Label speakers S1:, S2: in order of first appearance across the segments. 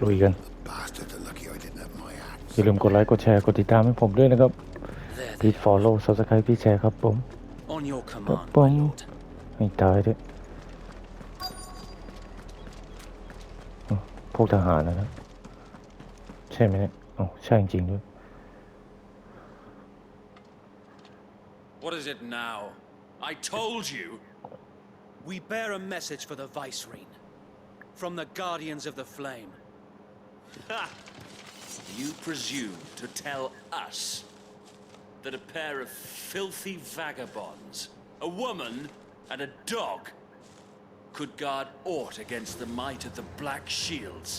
S1: ลุยกันอย่าลืมกดไลค์กดแชร์กดติดตามให้ผมด้วยนะครับพีท follow subscribe พี่แชร์ครับผมครับผมให้ตายด้วยพวกทหารนะครับใช่ไหมเนี่ยอ๋อใช่จริงด้วย
S2: What is it now? I told you.
S3: We bear a message for the Vicereine from the Guardians of the Flame.
S2: Ha! You presume to tell us that a pair of filthy vagabonds, a woman and a dog, could guard aught against the might of the Black Shields?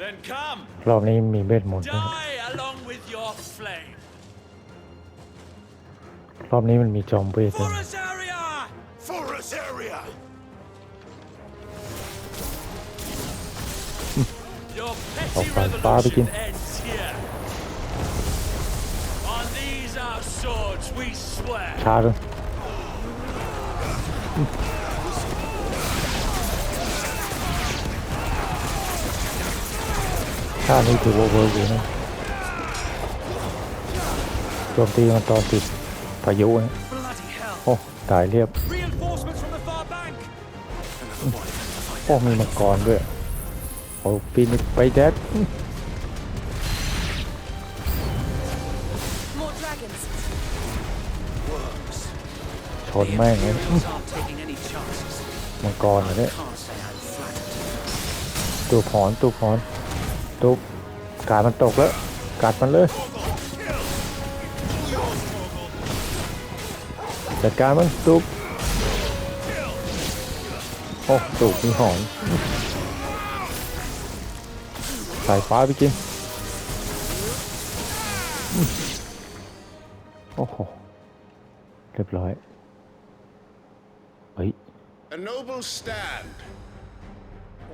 S2: Then come!
S1: รอบนี้มีเวทมนต์
S2: Die along with your flame!
S1: รอบนี้มันมีจอมเวทด้วย
S2: Forest area! Your petty revolution ends here. On these our swords we swear.
S1: ช้าเลยท่านี้ถือว่าเวิร์กอยู่นะโจมตีมันตอนติดพายุนะโอ้ตายเรียบโอ้มีมังกรด้วยโอ้ปีนิกไปแดดชนแม่งเลยมังกรอะไรเนี่ยตูบหอนตูบหอนตูบกาดมันตกแล้วกัดมันเลยจัดการมันตูบโอ้ตูบมีหอนสายฟ้าไปกินโอ้โหเรียบร้อยเฮ้ย
S4: A noble stand,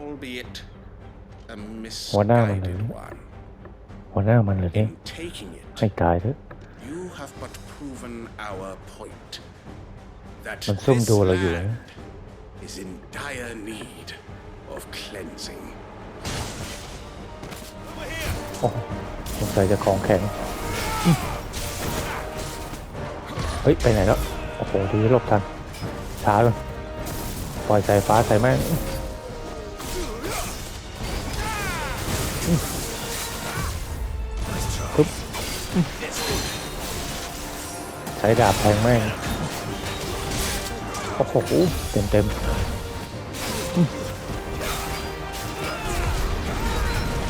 S4: albeit a
S1: หัวหน้ามันเลย
S4: misguided one.
S1: หัวหน้ามันเลยเนี่ย
S4: In taking it,
S1: ให้ตายเถอะ
S4: you have but proven our point that
S1: มันซุ่ม
S4: this
S1: ดูเราอยู่นะ
S4: land is in dire need of cleansing.
S1: โอ้สงสัยจะของแข็งเฮ้ยไปไหนแล้วโอ้โหดีหลบทันช้าเลยปล่อยสายฟ้าใส่แม่งปึ๊บใช้ดาบแทงแม่งโอ้โหเต็มเต็ม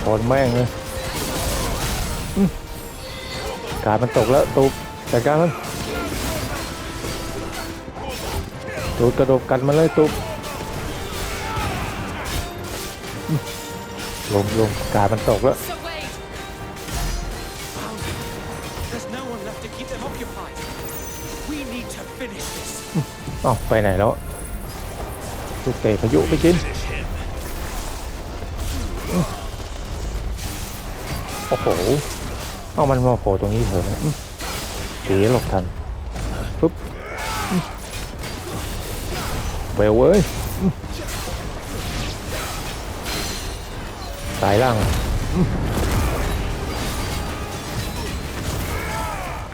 S1: ชนแม่งเลยการมันตกแล้วตูบจัดการมันตูบกระโดดกันมาเลยตูบลงการมันตกแล้ว
S3: There's no one left to keep them occupied. We need to finish this.
S1: อ้าวไปไหนแล้วลูกเตะพายุไปกินโอ้โหเอามันมาโผล่ตรงนี้เถอะตีหลบทันปุ๊บเบลเว้ยสายล่าง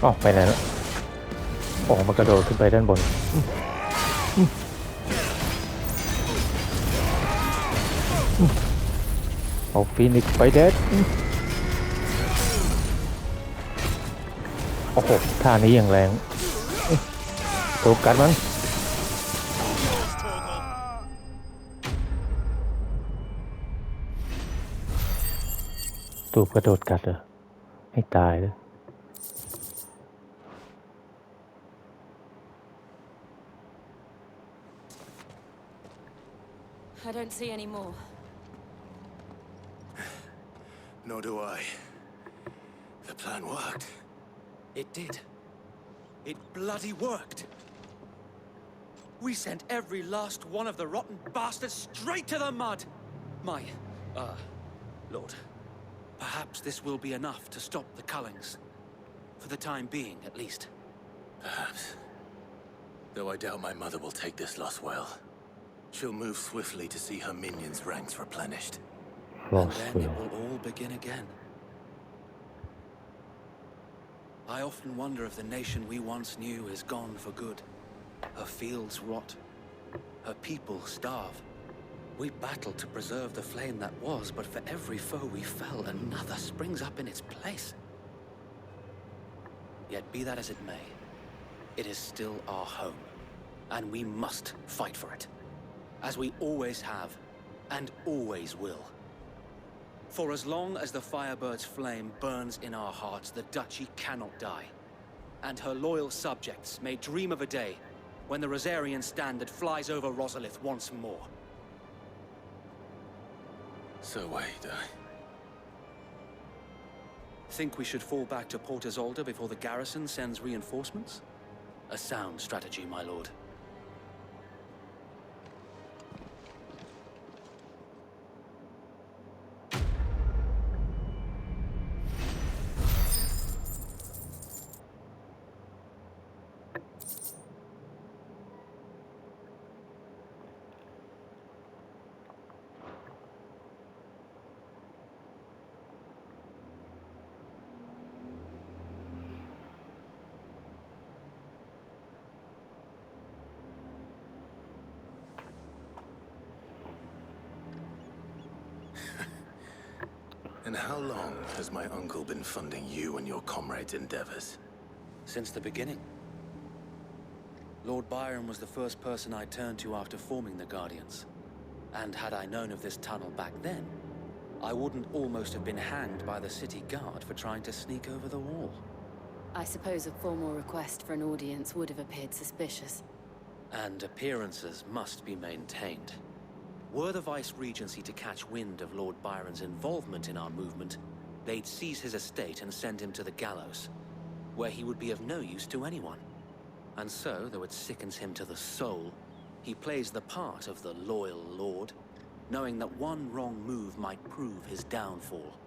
S1: อ๋อไปไหนแล้วโอ้มันกระโดดขึ้นไปด้านบนเอาฟีนิกซ์ไปเด็ดโอ้โหท่านี้อย่างแรงตูบกันมันตูบกระโดดกัดเหรอให้ตายเลย
S5: I don't see any more.
S4: Nor do I. The plan worked.
S3: It did. It bloody worked. We sent every last one of the rotten bastards straight to the mud. My, Lord, perhaps this will be enough to stop the Cullings. For the time being, at least.
S4: Perhaps. Though I doubt my mother will take this loss well. She'll move swiftly to see her minions' ranks replenished.
S3: And then it
S1: Roswell
S3: will all begin again. I often wonder if the nation we once knew is gone for good. Her fields rot. Her people starve. We battled to preserve the flame that was, but for every foe we fell, another springs up in its place. Yet be that as it may, it is still our home, and we must fight for it, as we always have, and always will. For as long as the Firebird's flame burns in our hearts, the Duchy cannot die, and her loyal subjects may dream of a day when the Rosarian standard flies over Rosalith once more.
S4: So wait,
S3: Think we should fall back to Port Isolde before the garrison sends reinforcements? A sound strategy, my lord.
S5: And how long has my uncle been funding you and your comrades' endeavors?
S3: Since the beginning. Lord Byron was the first person I turned to after forming the Guardians. And had I known of this tunnel back then, I wouldn't almost have been hanged by the city guard for trying to sneak over the wall.
S6: I suppose a formal request for an audience would have appeared suspicious.
S3: And appearances must be maintained. Were the Vice-Regency to catch wind of Lord Byron's involvement in our movement, they'd seize his estate and send him to the gallows, where he would be of no use to anyone. And so, though it sickens him to the soul, he plays the part of the loyal lord, knowing that one wrong move might prove his downfall.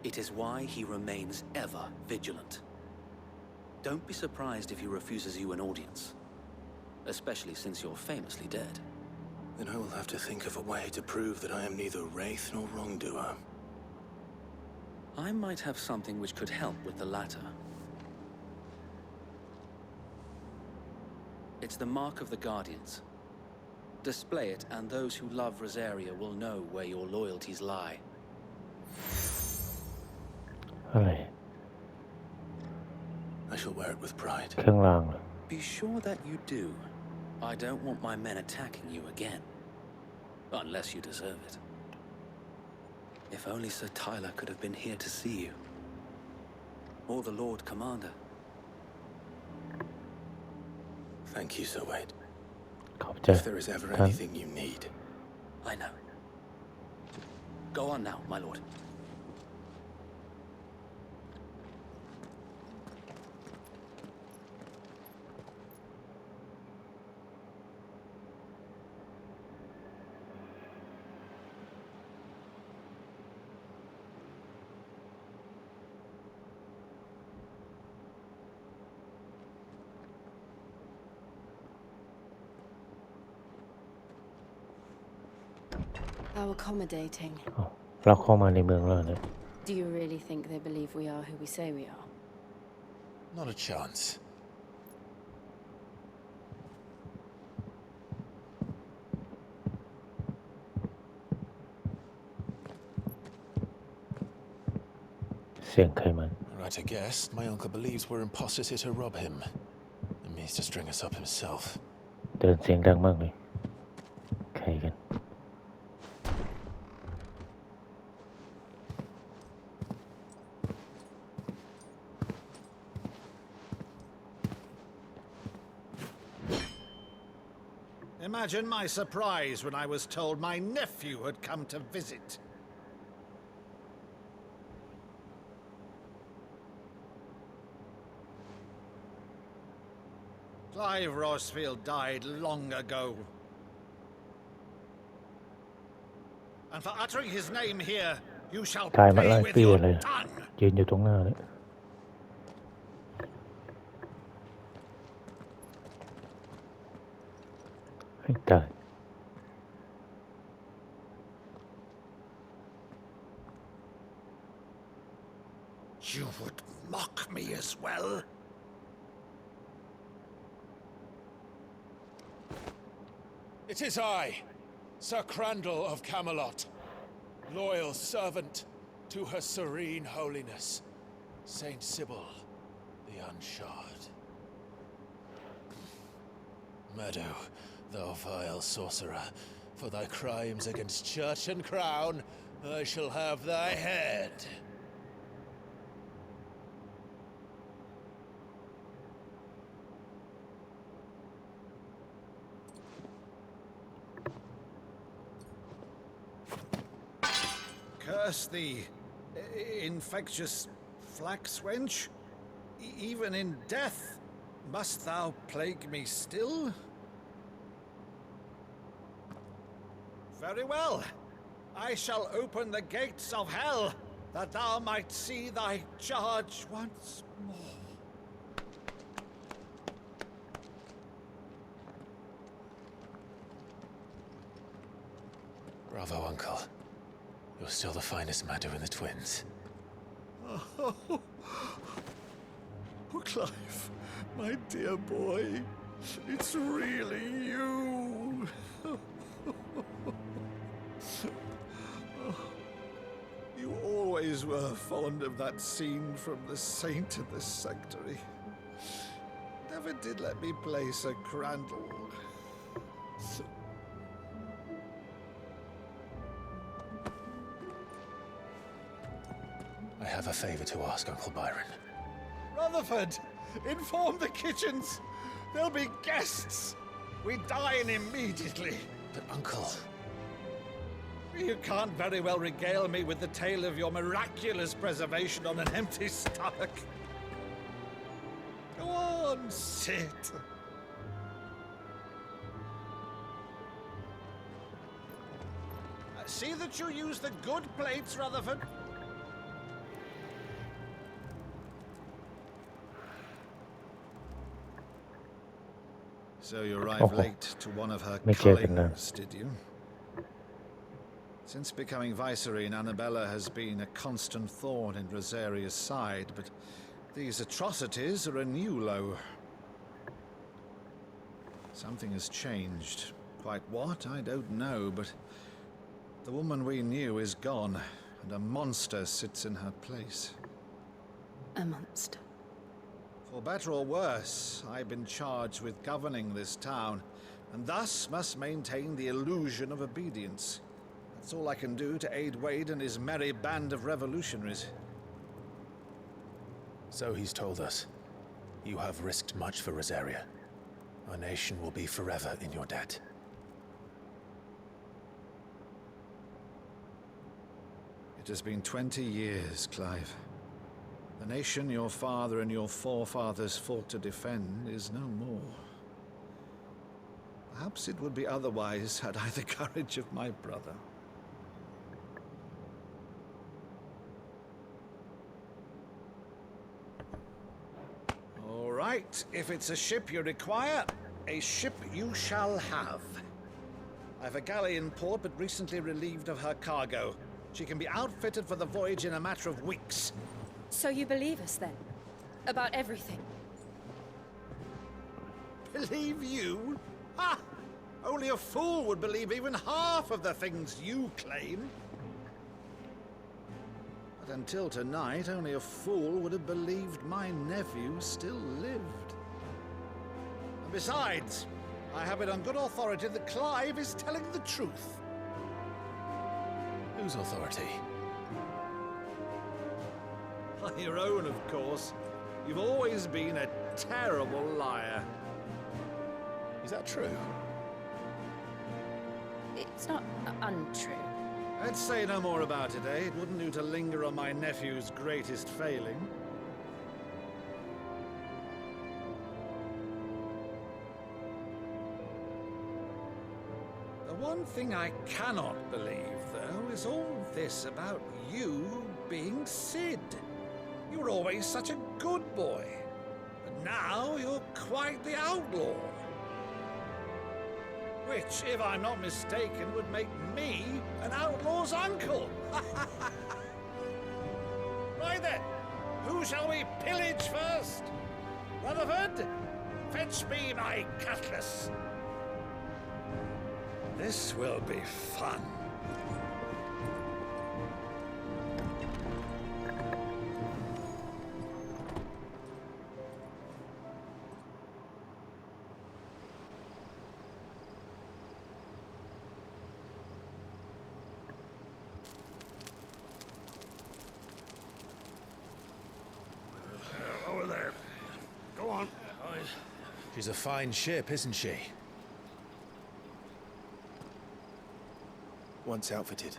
S3: It is why he remains ever vigilant. Don't be surprised if he refuses you an audience, especially since you're famously dead.
S5: Then I will have to think of a way to prove that I am neither wraith nor wrongdoer.
S3: I might have something which could help with the latter. It's the mark of the Guardians. Display it, and those who love Rosaria will know where your loyalties lie.
S1: อะไร
S5: I shall wear it with pride.
S1: เครื่องรางเหรอ
S3: Be sure that you do. I don't want my men attacking you again. Unless you deserve it. If only Sir Tyler could have been here to see you. Or the Lord Commander.
S5: Thank you, Sir Wade.
S1: ขอบใจ
S5: If there is ever
S1: ท่าน
S5: anything you need,
S3: I know. Go on now, my lord.
S6: How accommodating.
S1: อ้าวเราเข้ามาในเมืองแล้วเนี่ย
S6: Do you really think they believe we are who we say we are?
S5: not a chance.
S1: เสียงใครมัน
S5: Right, I guess. My uncle believes we're imposters here to rob him. And means to string us up himself.
S1: เดินเสียงดังมากเลยใครกัน
S7: Imagine my surprise when I was told my nephew had come to visit. Clive Rosfield died long ago. And for uttering his name here, you shall
S1: ตายมาหลา
S7: pay
S1: ย
S7: with
S1: ปี
S7: your
S1: เลย
S7: tongue.
S1: ยืนอยู่ตรงหน้าเลยให้ตาย
S7: You would mock me as well?
S5: It is I, Sir Crandall of Camelot, loyal servant to Her Serene Holiness, Saint Sybil the Unshod. Meadow, thou vile sorcerer, for thy crimes against church and crown, I shall have thy head.
S7: Curse thee, infectious flax wench. Even in death, must thou plague me still? Very well. I shall open the gates of hell, that thou might see thy charge once more.
S5: Bravo, Uncle. You're still the finest Maddu in the twins.
S7: Oh, Clive, my dear boy, it's really you. You always were fond of that scene from The Saint and the Sectary. Never did let me play Sir Crandall.
S5: I have a favor to ask, Uncle Byron.
S7: Rutherford, inform the kitchens. There'll be guests. We dine immediately.
S5: But, Uncle...
S7: You can't very well regale me with the tale of your miraculous preservation on an empty stomach. Go on, sit. See that you use the good plates, Rutherford. So you arrived late to one of her cullings, did you? Since becoming Vicereine, Annabella has been a constant thorn in Rosaria's side, but these atrocities are a new low. Something has changed. Quite what, I don't know, but the woman we knew is gone, and a monster sits in her place.
S6: A monster.
S7: For better or worse, I've been charged with governing this town, and thus must maintain the illusion of obedience. That's all I can do to aid Wade and his merry band of revolutionaries.
S5: So he's told us. You have risked much for Rosaria. Our nation will be forever in your debt.
S7: It has been 20 years, Clive. The nation your father and your forefathers fought to defend is no more. Perhaps it would be otherwise had I the courage of my brother. All right, if it's a ship you require, a ship you shall have. I've a galley in port, but recently relieved of her cargo. She can be outfitted for the voyage in a matter of weeks.
S8: So you believe us, then? About everything?
S7: Believe you? Ha! Only a fool would believe even half of the things you claim. But until tonight, only a fool would have believed my nephew still lived. And besides, I have it on good authority that Clive is telling the truth.
S5: Whose authority?
S7: On your own, of course. You've always been a terrible liar.
S5: Is that true?
S8: It's not untrue.
S7: Let's say no more about it, eh? It wouldn't do to linger on my nephew's greatest failing. The one thing I cannot believe, though, is all this about you being Sid. You were always such a good boy, but now you're quite the outlaw. Which, if I'm not mistaken, would make me an outlaw's uncle. Right then, Who shall we pillage first? Rutherford, fetch me my cutlass. This will be fun. Over there. Go on.
S5: She's a fine ship, isn't she?
S9: Once outfitted,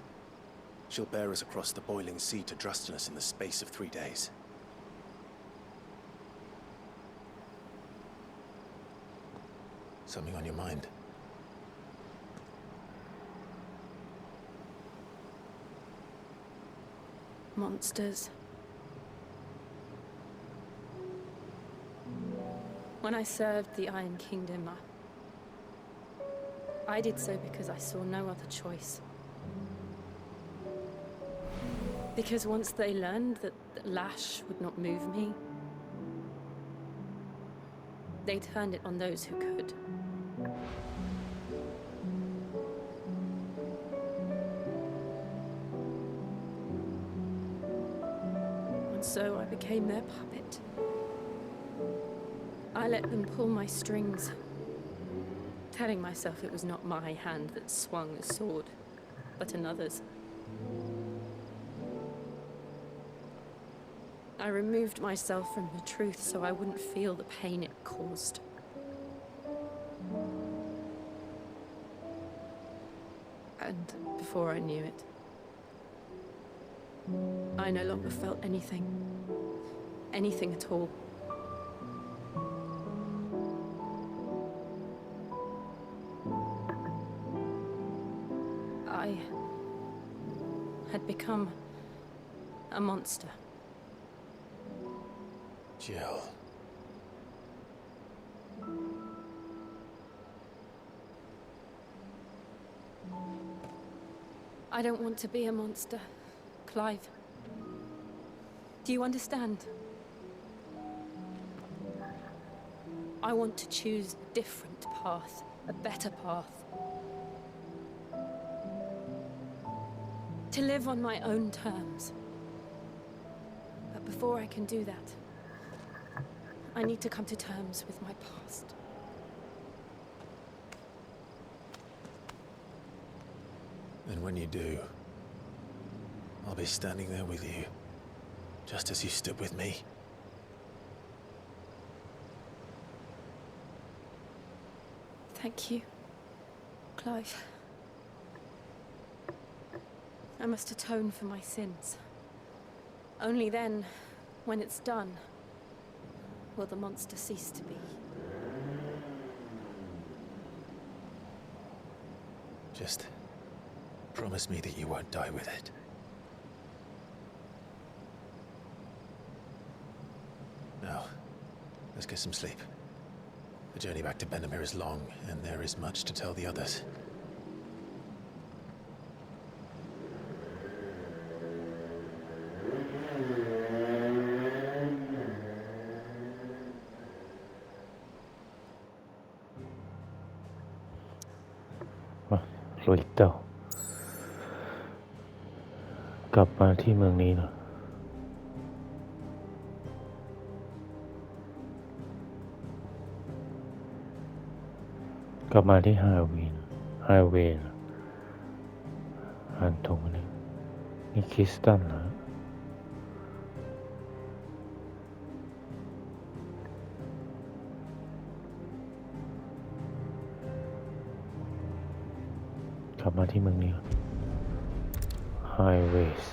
S9: she'll bear us across the boiling sea to Drustinus in the space of 3 days.
S5: Something on your mind?
S8: Monsters. When I served the Iron Kingdom, I did so because I saw no other choice. Because once they learned that Lash would not move me, they turned it on those who could. And so I became their puppet. I let them pull my strings, telling myself it was not my hand that swung a sword, but another's. I removed myself from the truth so I wouldn't feel the pain it caused. And before I knew it, I no longer felt anything. Anything at all. I had become a monster.
S5: Jill.
S8: I don't want to be a monster, Clive. Do you understand? I want to choose a different path, a better path. To live on my own terms. But before I can do that, I need to come to terms with my past.
S5: And when you do, I'll be standing there with you, just as you stood with me.
S8: Thank you, Clive. I must atone for my sins. Only then, when it's done, will the monster cease to be.
S5: Just promise me that you won't die with it. Now, let's get some sleep. The journey back to Benamir is long, and there is much to tell the others.
S1: ลุยต่อกลับมาที่เมืองนี้นะกลับมาที่ไฮเวย์นะอ่านตรงนี้นี่คริสตันนะกลับมาที่เมืองนี้ไฮเวย์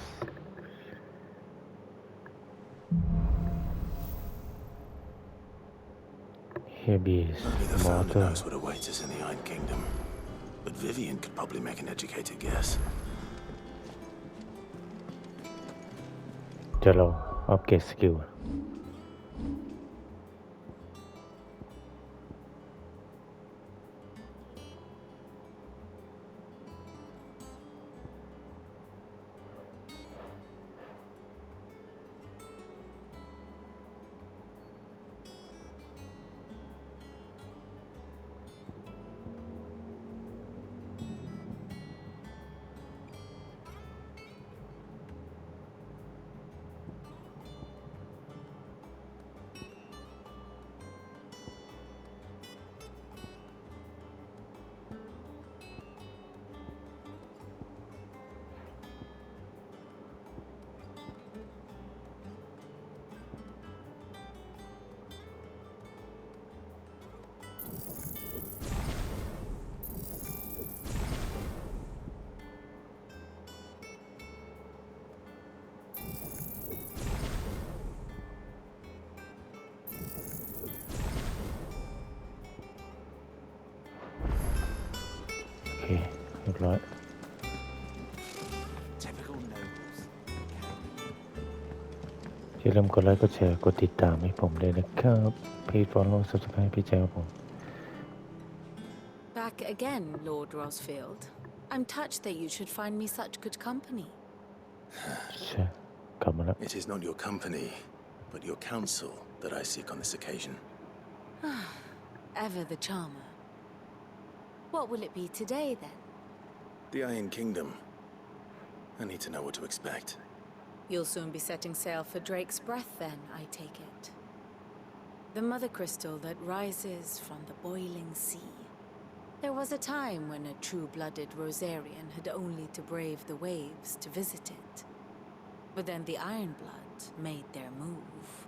S1: Hebe's
S9: Only the founder
S1: mortar.
S9: knows what awaits us in the Iron Kingdom. But Vivian could probably make an educated guess.
S1: จะลองอัปเกรดสกิล อย่าลืมกดไลค์กดแชร์กดติดตามให้ผมด้วยนะครับ Please follow subscribe พี่แจ๊คผม
S6: Back again, Lord Rosfield. I'm touched that you should find me such good company.
S1: ใช่กลับมาแล้ว
S9: It is not your company, but your counsel that I seek on this occasion.
S6: Ever the charmer. What will it be today, then?
S9: The Iron Kingdom. I need to know what to expect.
S6: You'll soon be setting sail for Drake's Breath, then, I take it. The mother crystal that rises from the boiling sea. There was a time when a true-blooded Rosarian had only to brave the waves to visit it. But then the Ironblood made their move.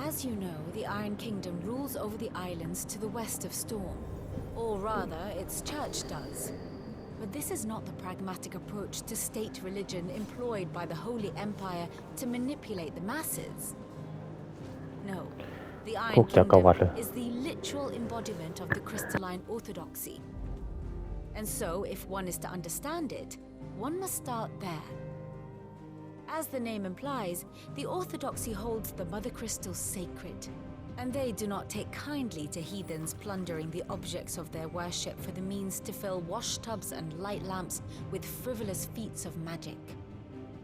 S6: As you know, the Iron Kingdom rules over the islands to the west of Storm. Or rather, its church does. But this is not the pragmatic approach to state religion employed by the Holy Empire to manipulate the masses. No, the Iron Kingdom is the literal embodiment of the crystalline orthodoxy. And so, if one is to understand it, one must start there. As the name implies, the orthodoxy holds the mother crystals sacred, and they do not take kindly to heathens plundering the objects of their worship for the means to fill washtubs and light lamps with frivolous feats of magic.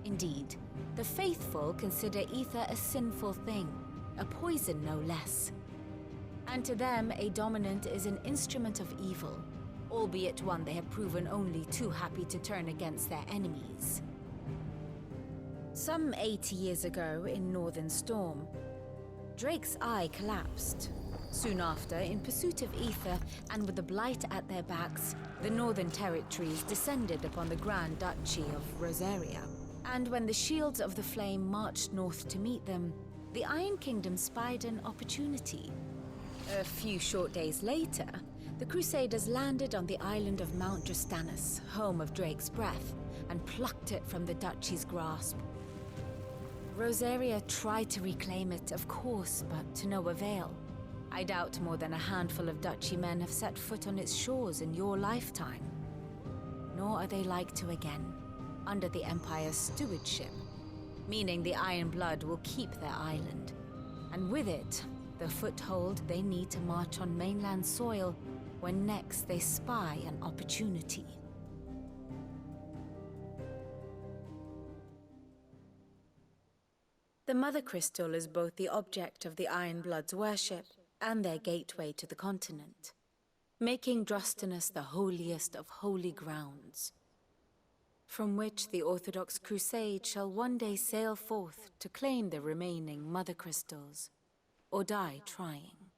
S6: Indeed, the faithful consider ether a sinful thing, a poison no less. And to them, a dominant is an instrument of evil, albeit one they have proven only too happy to turn against their enemies. Some 80 years ago in Northern Storm, Drake's eye collapsed. Soon after, in pursuit of ether and with the blight at their backs, the Northern Territories descended upon the Grand Duchy of Rosaria. And when the Shields of the Flame marched north to meet them, the Iron Kingdom spied an opportunity. A few short days later, the Crusaders landed on the island of Mount Drastanus, home of Drake's Breath, and plucked it from the Duchy's grasp. Rosaria tried to reclaim it, of course, but to no avail. I doubt more than a handful of Duchy men have set foot on its shores in your lifetime. Nor are they like to again, under the Empire's stewardship, meaning the Iron Blood will keep their island, and with it, the foothold they need to march on mainland soil when next they spy an opportunity. The Mother Crystal is both the object of the Iron Blood's worship and their gateway to the continent, making Drastanus the holiest of holy grounds, from which the Orthodox Crusade shall one day sail forth to claim the remaining Mother Crystals, or die trying.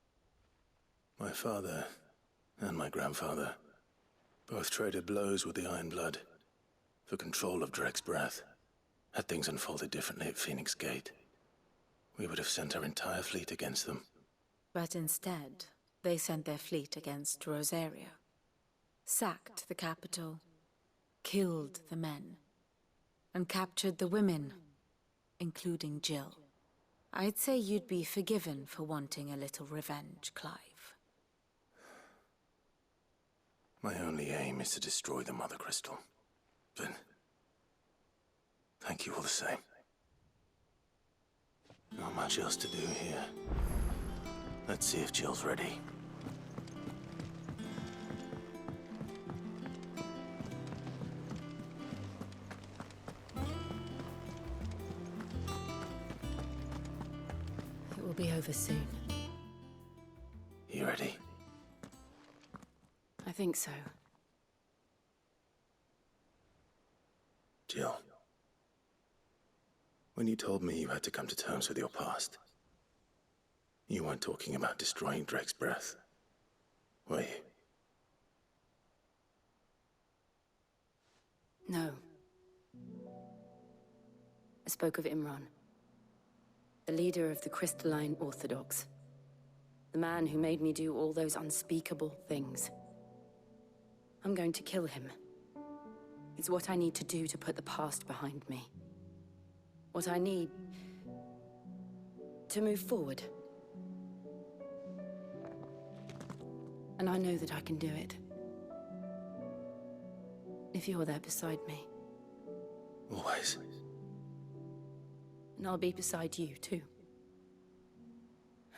S9: My father and my grandfather both traded blows with the Iron Blood for control of Drake's Breath. Had things unfolded differently at Phoenix Gate, we would have sent our entire fleet against them.
S6: But instead, they sent their fleet against Rosaria, sacked the capital, killed the men, and captured the women, including Jill. I'd say you'd be forgiven for wanting a little revenge, Clive.
S9: My only aim is to destroy the Mother Crystal. But thank you all the same. Not much else to do here. Let's see if Jill's ready.
S6: It will be over soon.
S9: You ready?
S6: I think so.
S9: Jill. When you told me you had to come to terms with your past, you weren't talking about destroying Drake's Breath, were you?
S6: No. I spoke of Imran, the leader of the Crystalline Orthodox. The man who made me do all those unspeakable things. I'm going to kill him. It's what I need to do to put the past behind me. What I need to move forward.
S8: And I know that I can do it. If you're there beside me.
S9: Always.
S8: And I'll be beside you, too.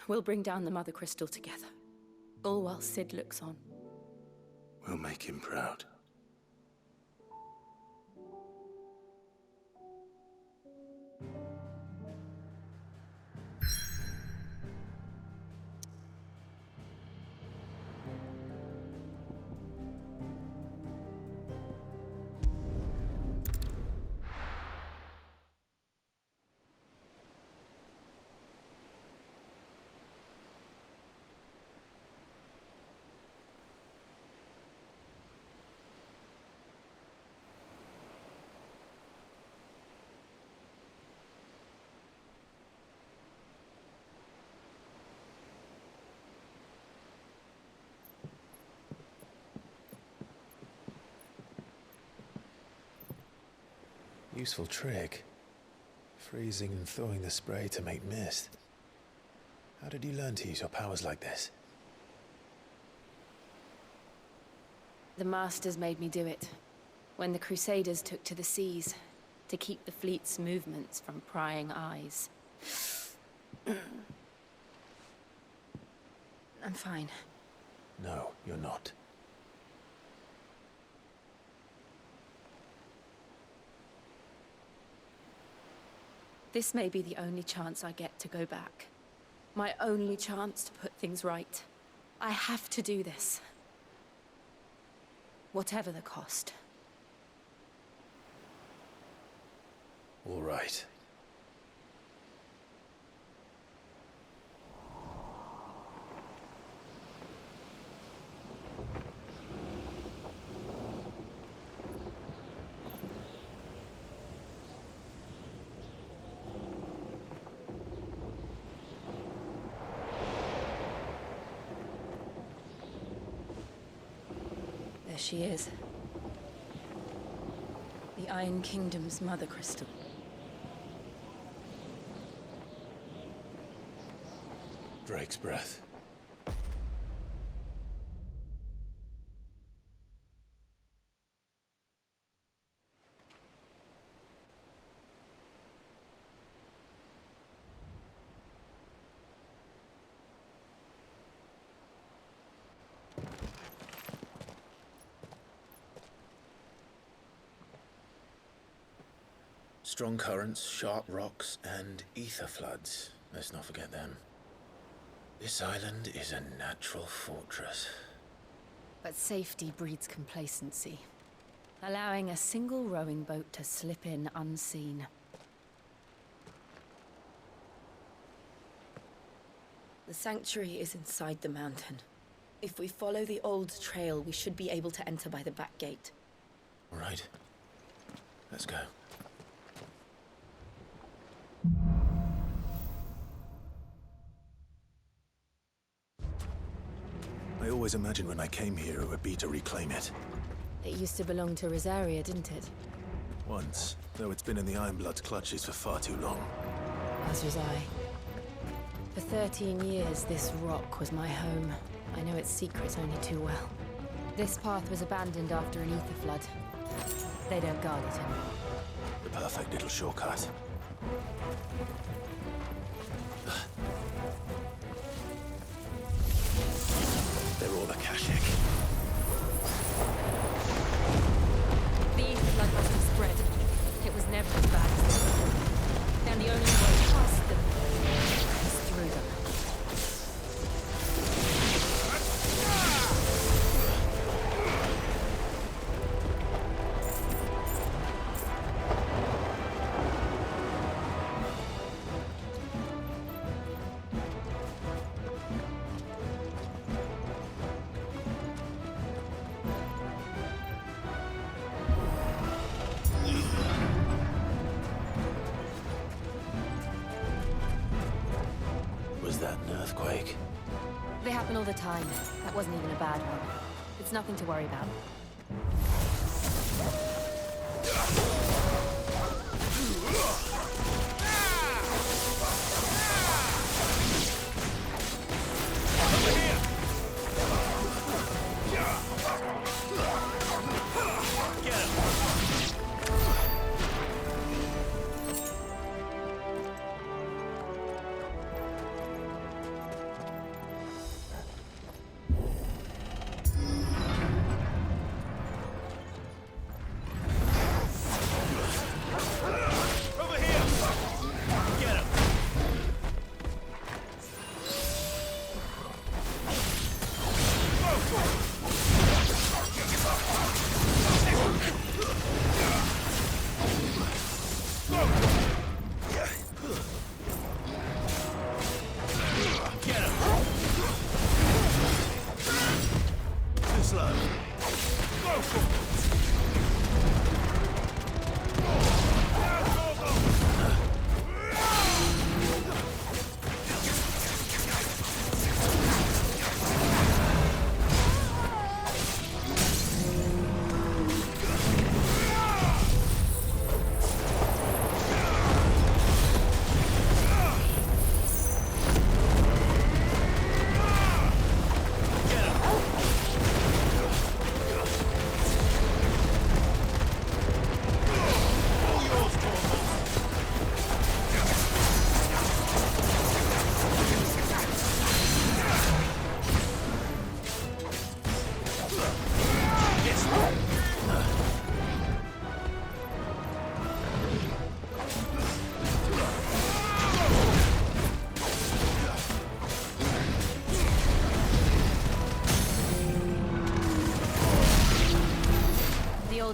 S8: We'll bring down the Mother Crystal together. All while Sid looks on.
S9: We'll make him proud.
S5: Useful trick. Freezing and thawing the spray to make mist. How did you learn to use your powers like this?
S8: The Masters made me do it. When the Crusaders took to the seas, to keep the fleet's movements from prying eyes. I'm fine.
S5: No, you're not.
S8: This may be the only chance I get to go back. My only chance to put things right. I have to do this. Whatever the cost.
S5: All right.
S8: There she is. The Iron Kingdom's Mother Crystal.
S5: Drake's breath.
S9: Strong currents, sharp rocks, and ether floods. Let's not forget them. This island is a natural fortress.
S8: But safety breeds complacency. Allowing a single rowing boat to slip in unseen. The sanctuary is inside the mountain. If we follow the old trail, we should be able to enter by the back gate.
S9: All right. Let's go.
S5: I always imagined when I came here it would be to reclaim it.
S8: It used to belong to Rosaria, didn't it?
S5: Once, though it's been in the Ironblood's clutches for far too long.
S8: As was I. For 13 years, this rock was my home. I know its secrets only too well. This path was abandoned after an ether flood. They don't guard it anymore.
S5: The perfect little shortcut. They're all Akashic.
S8: The ether flood must have spread. It was never as bad as this. And the only way past them is through them.
S5: Was that an earthquake?
S8: They happen all the time. That wasn't even a bad one. It's nothing to worry about.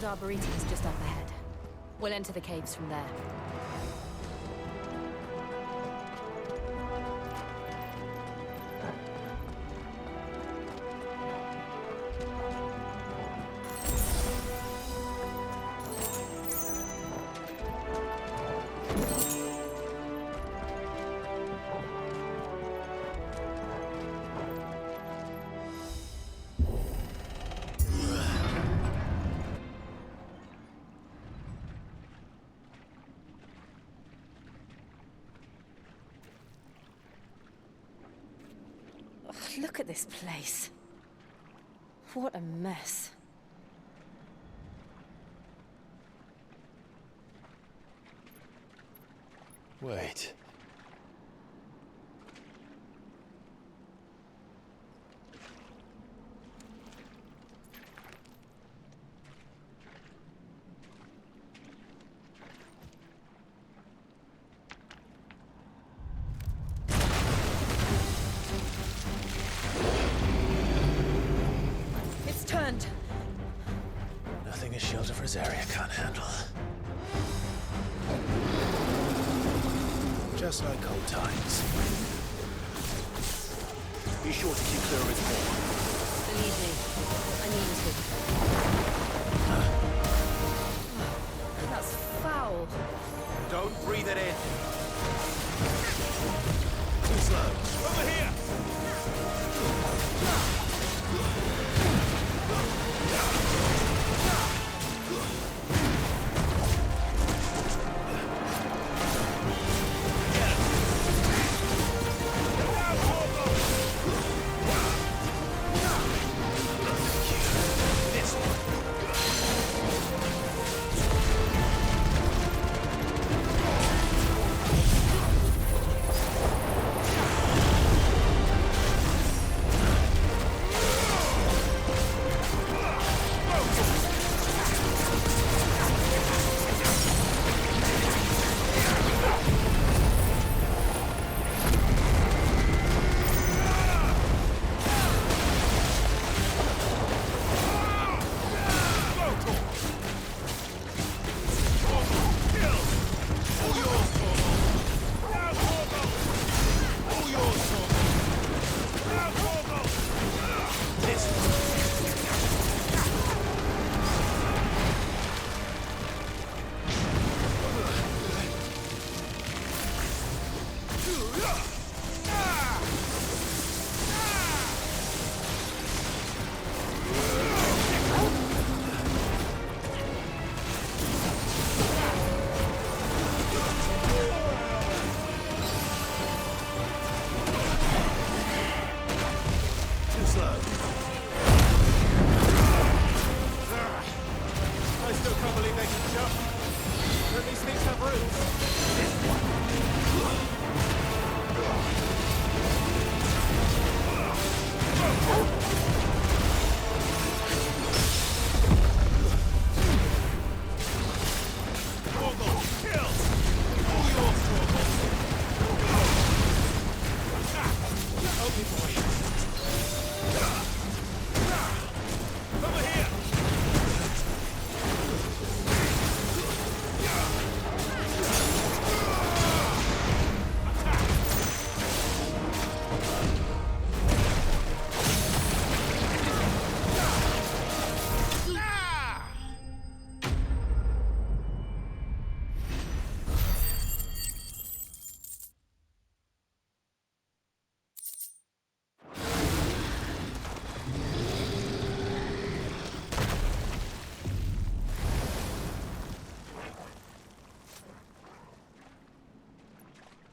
S8: Old Arboretum is just up ahead. We'll enter the caves from there. Look at this place. What a mess.
S5: Wait.
S8: It's turned.
S5: Nothing a shield of Rosaria can't handle. Just like old times. Be sure to keep clear of his paw.
S8: Believe me, I mean to. That's foul.
S3: Don't breathe it in.
S5: Too slow.
S3: Over here!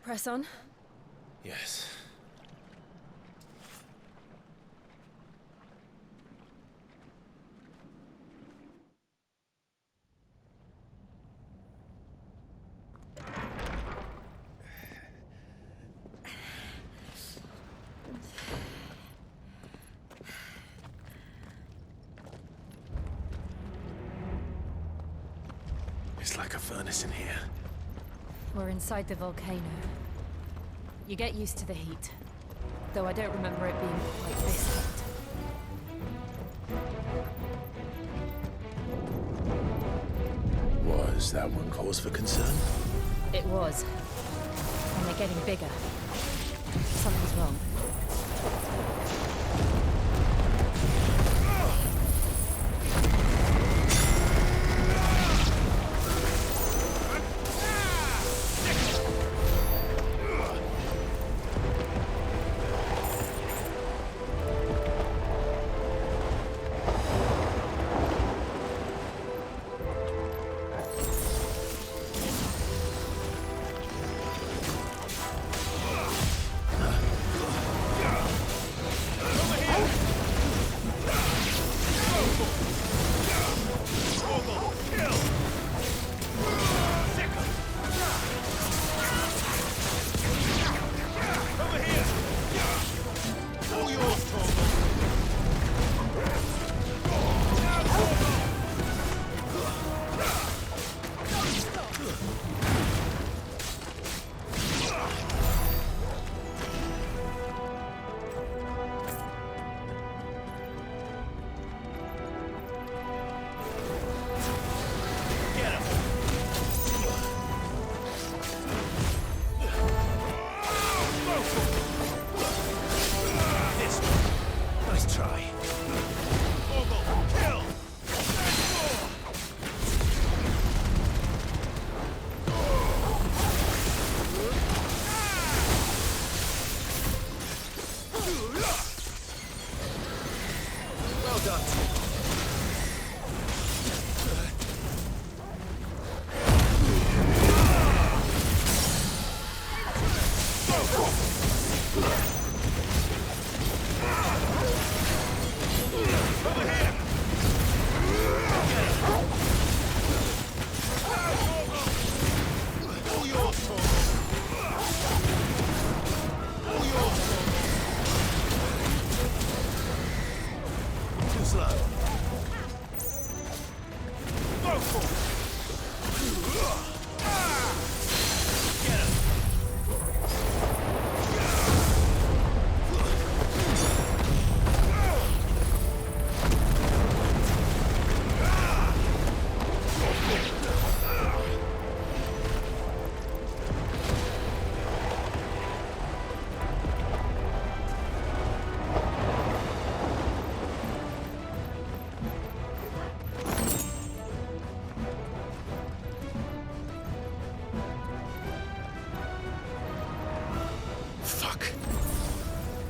S8: Press on.
S5: Yes. It's like a furnace in here.
S8: We're inside the volcano. You get used to the heat. Though I don't remember it being quite this hot.
S9: Was that one cause for concern?
S8: It was. And they're getting bigger. Something's wrong.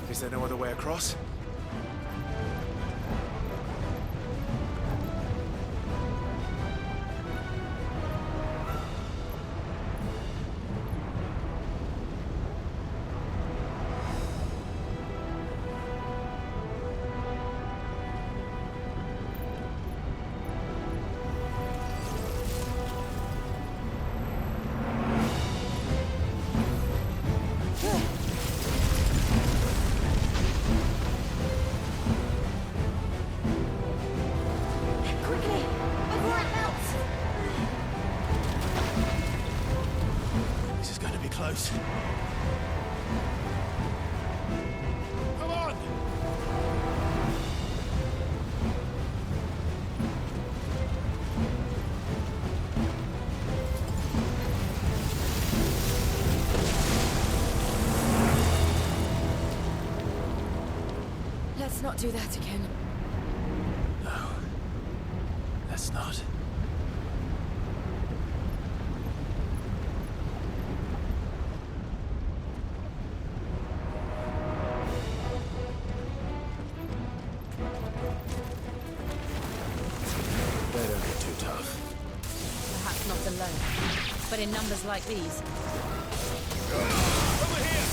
S5: Is there no other way across? Close. Come on!
S8: Let's not do that again.
S5: No. Let's not.
S8: Perhaps not alone, but in numbers like these.
S5: Over here!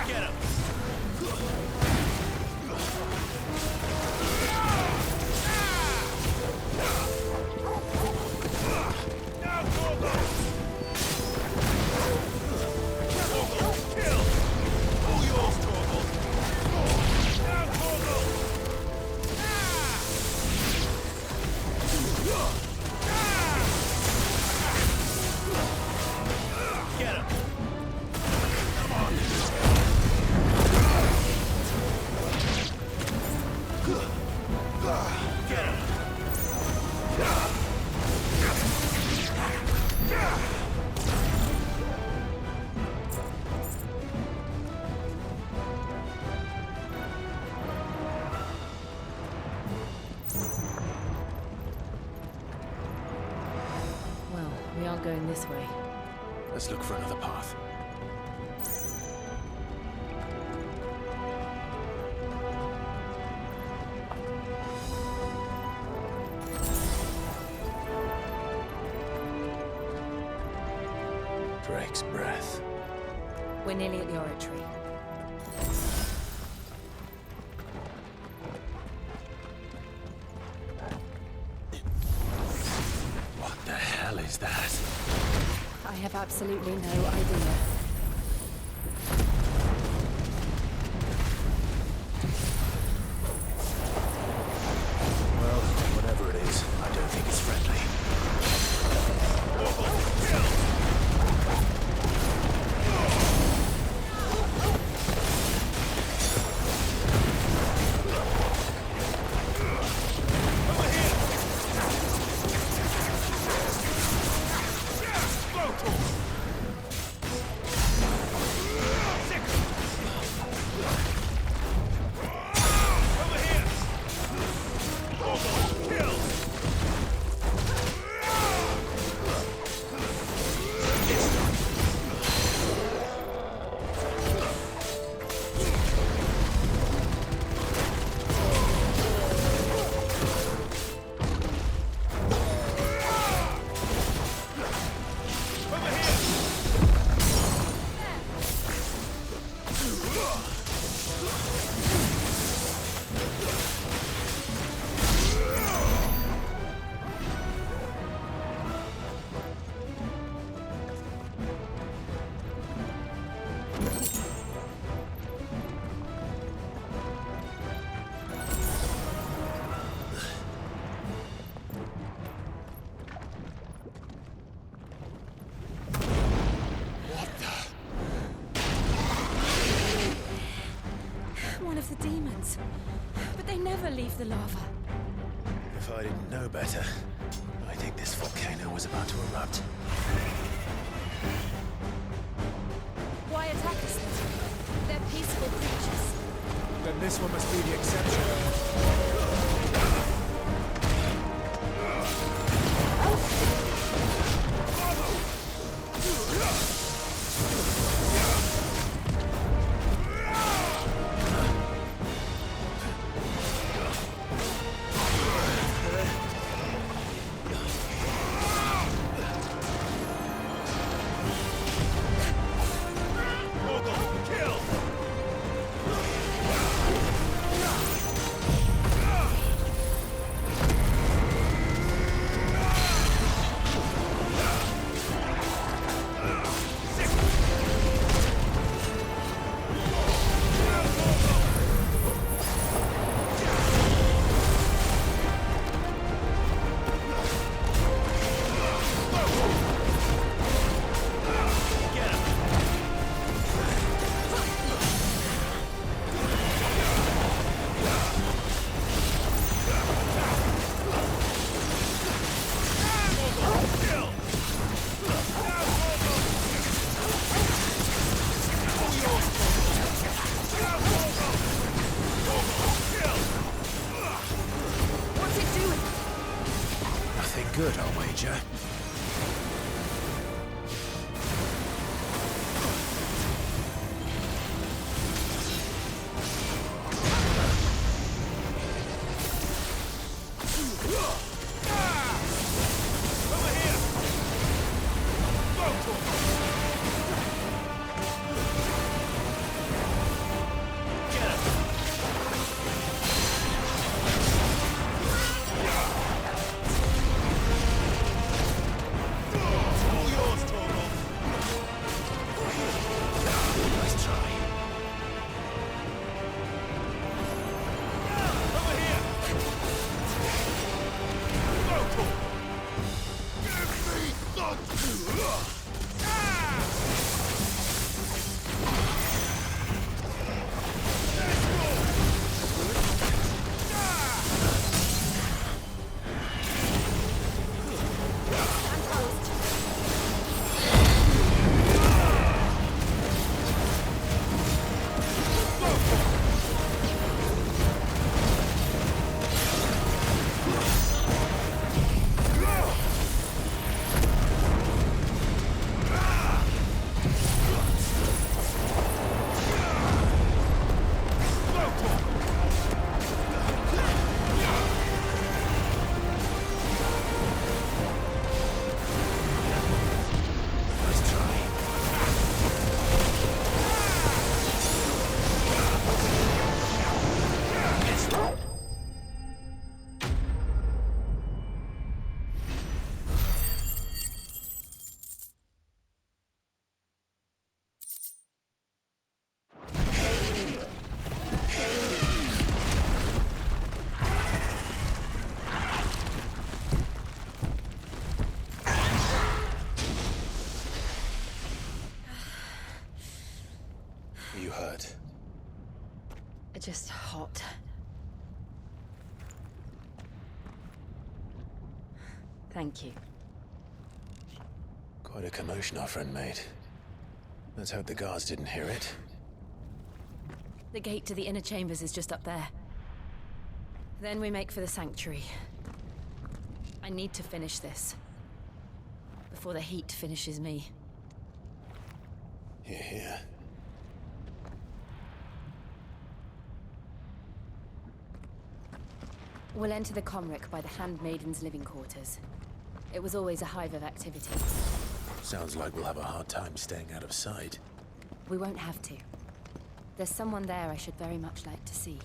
S5: Get him! Now, Gorgo! Gorgo, kill! All yours, Gorgo! Now, Gorgo!
S8: not going this way.
S9: Let's look for another path. Drake's breath.
S8: We're nearly at the oratory.
S9: What the hell is that?
S8: I have absolutely no idea.
S9: Well, whatever it is, I don't think it's friendly.
S6: One of the demons. But they never leave the lava.
S9: If I didn't know better, I think this volcano was about to erupt.
S6: Why attack us then? They're peaceful creatures.
S7: Then this one must be the exception.
S9: Good, I'll wager.
S5: You hurt?
S8: Just hot. Thank you.
S5: Quite a commotion our friend made. Let's hope the guards didn't hear it.
S8: The gate to the inner chambers is just up there. Then we make for the sanctuary. I need to finish this. Before the heat finishes me.
S5: Hear, hear.
S8: We'll enter the Comric by the Handmaiden's living quarters. It was always a hive of activity.
S5: Sounds like we'll have a hard time staying out of sight.
S8: We won't have to. There's someone there I should very much like to see.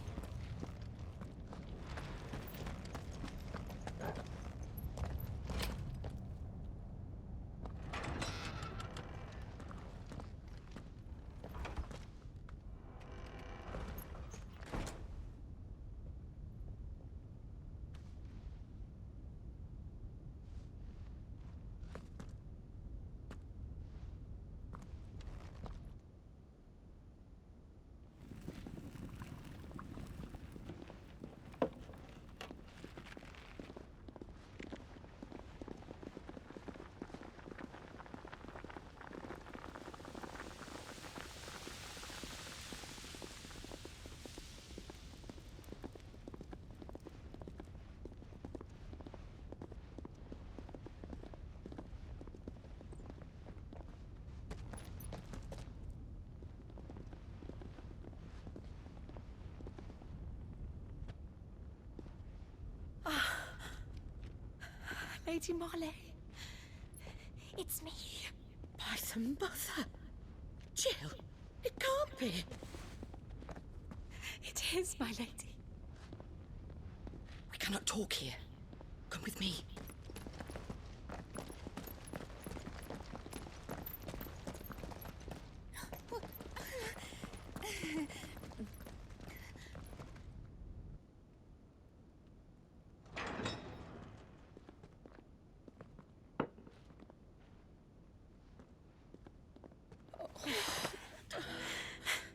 S10: Lady Marley, it's me. By the mother. Jill, it can't be. It is, my lady. We cannot talk here. Come with me.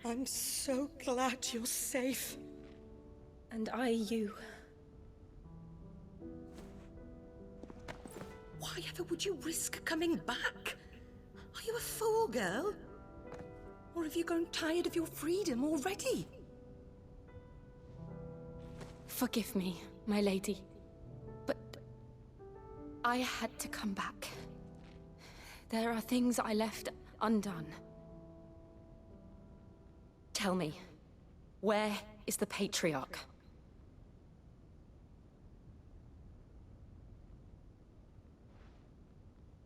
S10: I'm so glad you're safe.
S8: And I you.
S10: Why ever would you risk coming back? Are you a fool, girl? Or have you grown tired of your freedom already?
S8: Forgive me, my lady. But I had to come back. There are things I left undone. Tell me, where is the Patriarch?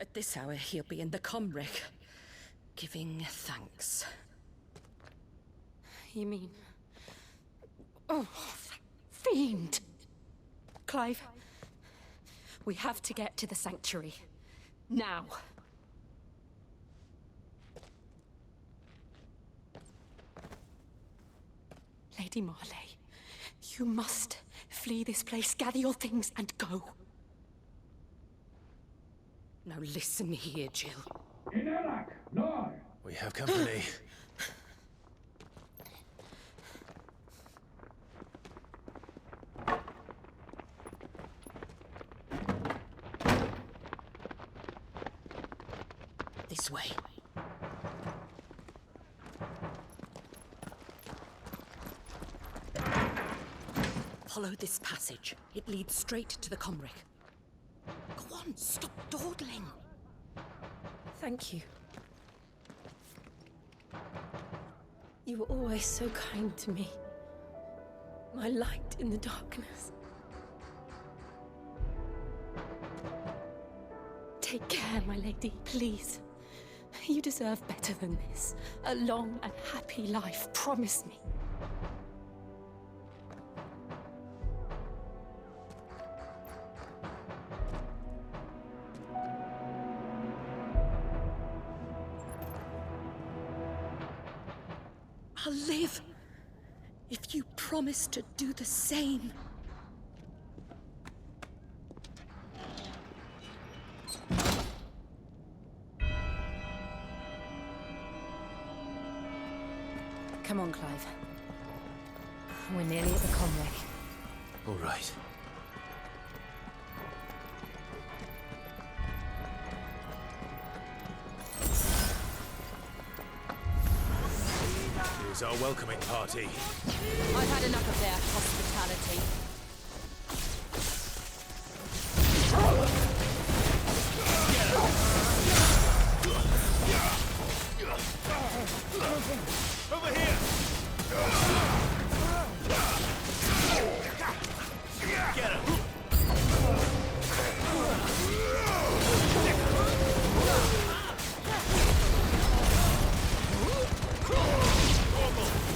S10: At this hour, he'll be in the Comric, giving thanks.
S8: You mean... Oh, that fiend! Clive, we have to get to the sanctuary. Now. Lady Marley, you must flee this place, gather your things, and go.
S10: Now listen here, Jill.
S5: We have company.
S10: This way. Follow this passage. It leads straight to the Comric. Go on, stop dawdling.
S8: Thank you. You were always so kind to me. My light in the darkness. Take care, my lady, please. You deserve better than this. A long and happy life, promise me.
S10: I'll live if you promise to do the same.
S8: Come on, Clive. We're nearly at the convict.
S5: All right. Here's our welcoming party.
S8: I've had enough of their hospitality.
S5: Over here! Get him!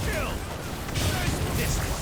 S5: Kill! This one!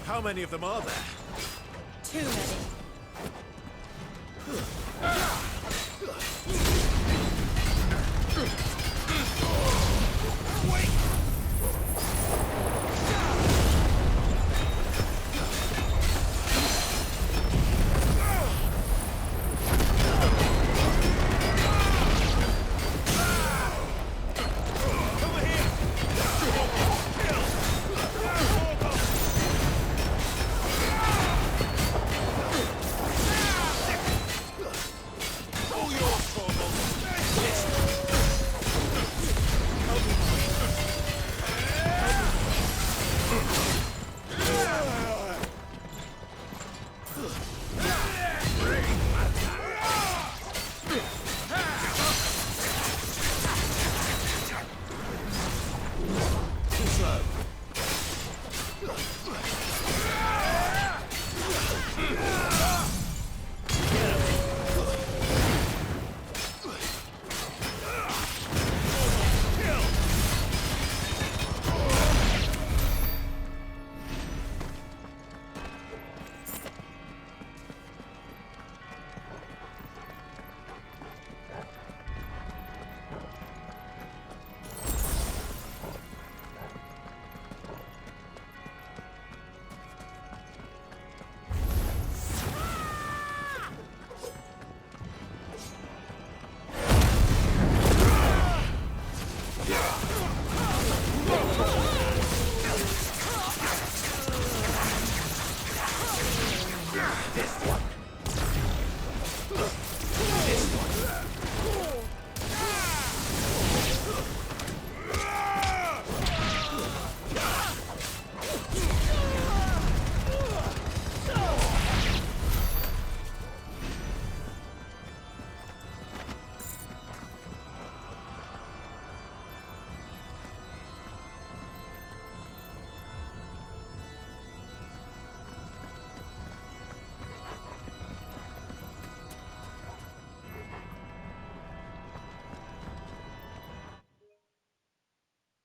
S5: How many of them are there?
S8: Too many.
S5: Wait!